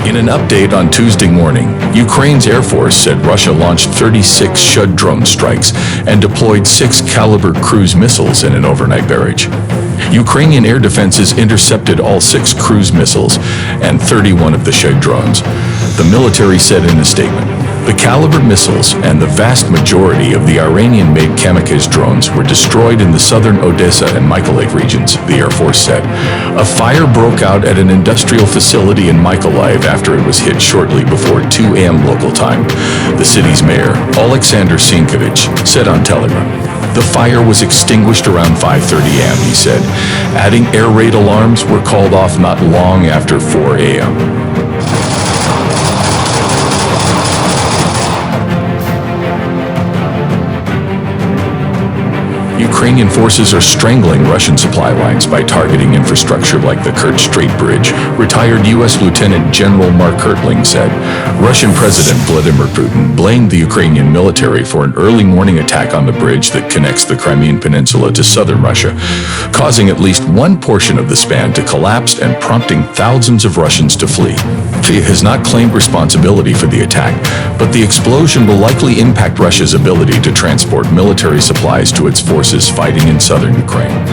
In an update on Tuesday morning, Ukraine's Air Force said Russia launched 36 Scud drone strikes and deployed 6 Caliber cruise missiles in an overnight barrage. Ukrainian air defenses intercepted all 6 cruise missiles and 31 of the Scud drones, the military said in a statement. The Caliber missiles and the vast majority of the Iranian-made Kamikaze drones were destroyed in the southern Odessa and Mykolaiv regions, the Air Force said. A fire broke out at an industrial facility in Mykolaiv after it was hit shortly before 2 a.m. local time, the city's mayor, Alexander Sinkovich, said on Telegram. The fire was extinguished around 5:30 a.m., he said, adding air raid alarms were called off not long after 4 a.m. Ukrainian forces are strangling Russian supply lines by targeting infrastructure like the Kerch Strait Bridge, retired U.S. Lieutenant General Mark Hertling said. Russian President Vladimir Putin blamed the Ukrainian military for an early morning attack on the bridge that connects the Crimean Peninsula to southern Russia, causing at least one portion of the span to collapse and prompting thousands of Russians to flee. Kyiv has not claimed responsibility for the attack, but the explosion will likely impact Russia's ability to transport military supplies to its forces fighting in southern Ukraine.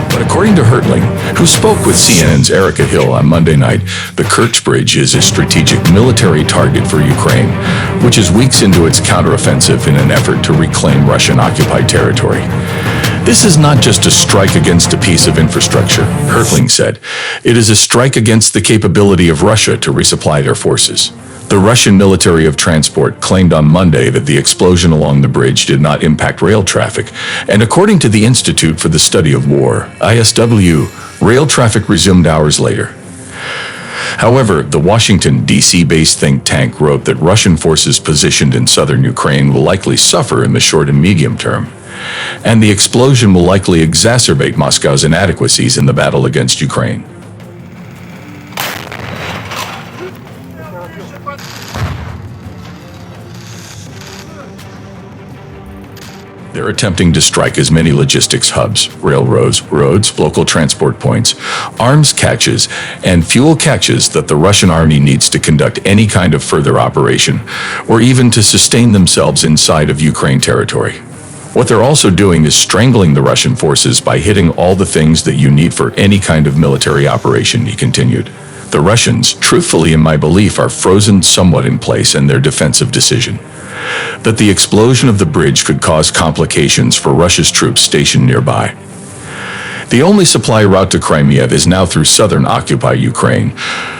But according to Hertling, who spoke with CNN's Erica Hill on Monday night, the Kerch Bridge is a strategic military target for Ukraine, which is weeks into its counteroffensive in an effort to reclaim Russian-occupied territory. This is not just a strike against a piece of infrastructure, Hertling said. It is a strike against the capability of Russia to resupply their forces. The Russian Military of Transport claimed on Monday that the explosion along the bridge did not impact rail traffic, and according to the Institute for the Study of War, ISW, rail traffic resumed hours later. However, the Washington, D.C.-based think tank wrote that Russian forces positioned in southern Ukraine will likely suffer in the short and medium term, and the explosion will likely exacerbate Moscow's inadequacies in the battle against Ukraine. They're attempting to strike as many logistics hubs, railroads, roads, local transport points, arms caches, and fuel caches that the Russian army needs to conduct any kind of further operation, or even to sustain themselves inside of Ukraine territory. What they're also doing is strangling the Russian forces by hitting all the things that you need for any kind of military operation, he continued. The Russians, truthfully in my belief, are frozen somewhat in place in their defensive decision that the explosion of the bridge could cause complications for Russia's troops stationed nearby. The only supply route to Crimea is now through southern occupied Ukraine.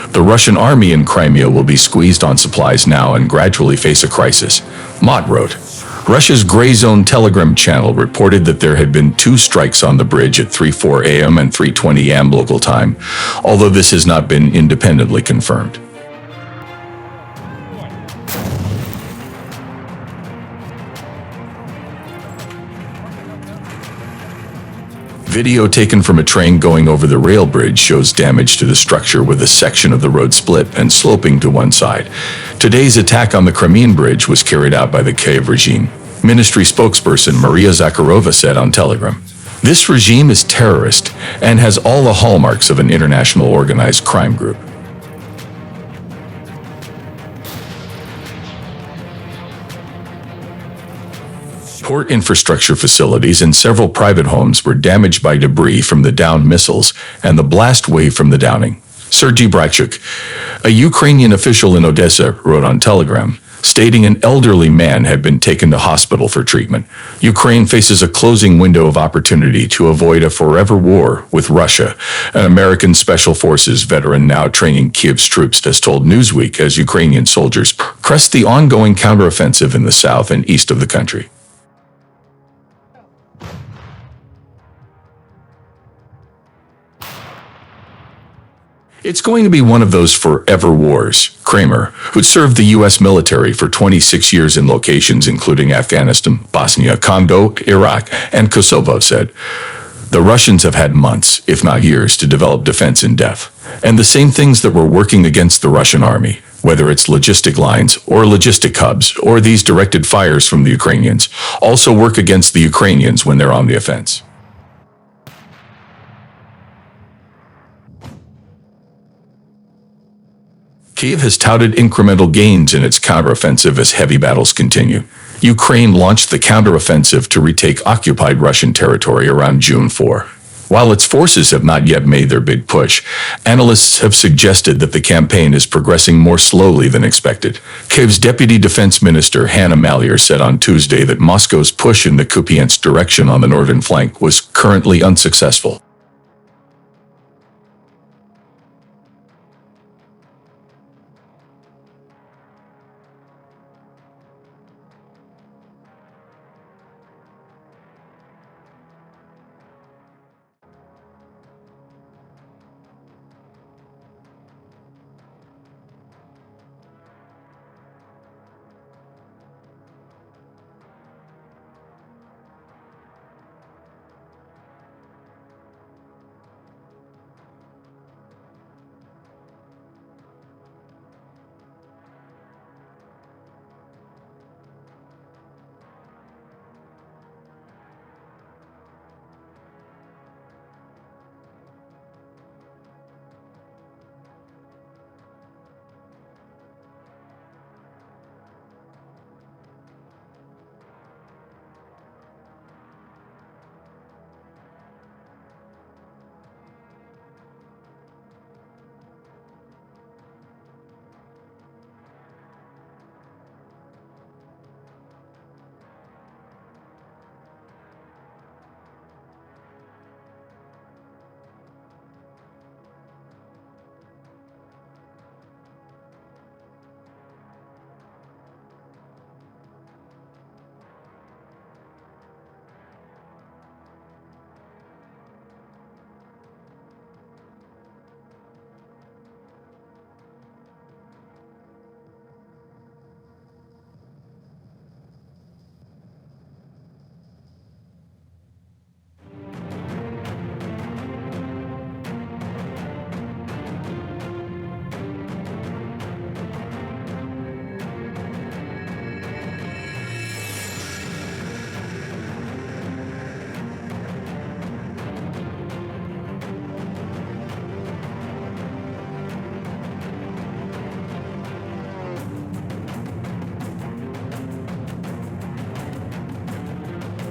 The Russian army in Crimea will be squeezed on supplies now and gradually face a crisis, Mott wrote. Russia's Gray Zone Telegram channel reported that there had been 2 strikes on the bridge at 3:04 a.m. and 3:20 a.m. local time, although this has not been independently confirmed. Video taken from a train going over the rail bridge shows damage to the structure with a section of the road split and sloping to one side. Today's attack on the Crimean bridge was carried out by the Kyiv regime, ministry spokesperson Maria Zakharova said on Telegram. This regime is terrorist and has all the hallmarks of an international organized crime group. Port infrastructure facilities and several private homes were damaged by debris from the downed missiles and the blast wave from the downing. Sergei Brachuk, a Ukrainian official in Odessa, wrote on Telegram, stating an elderly man had been taken to hospital for treatment. Ukraine faces a closing window of opportunity to avoid a forever war with Russia, an American Special Forces veteran now training Kyiv's troops has told Newsweek as Ukrainian soldiers press the ongoing counteroffensive in the south and east of the country. It's going to be one of those forever wars, Kramer, who served the U.S. military for 26 years in locations including Afghanistan, Bosnia, Congo, Iraq, and Kosovo, said. The Russians have had months, if not years, to develop defense in depth. And the same things that were working against the Russian army, whether it's logistic lines or logistic hubs or these directed fires from the Ukrainians, also work against the Ukrainians when they're on the offense. Kyiv has touted incremental gains in its counteroffensive as heavy battles continue. Ukraine launched the counteroffensive to retake occupied Russian territory around June 4. While its forces have not yet made their big push, analysts have suggested that the campaign is progressing more slowly than expected. Kyiv's Deputy Defense Minister Hanna Maliar said on Tuesday that Moscow's push in the Kupiansk direction on the northern flank was currently unsuccessful.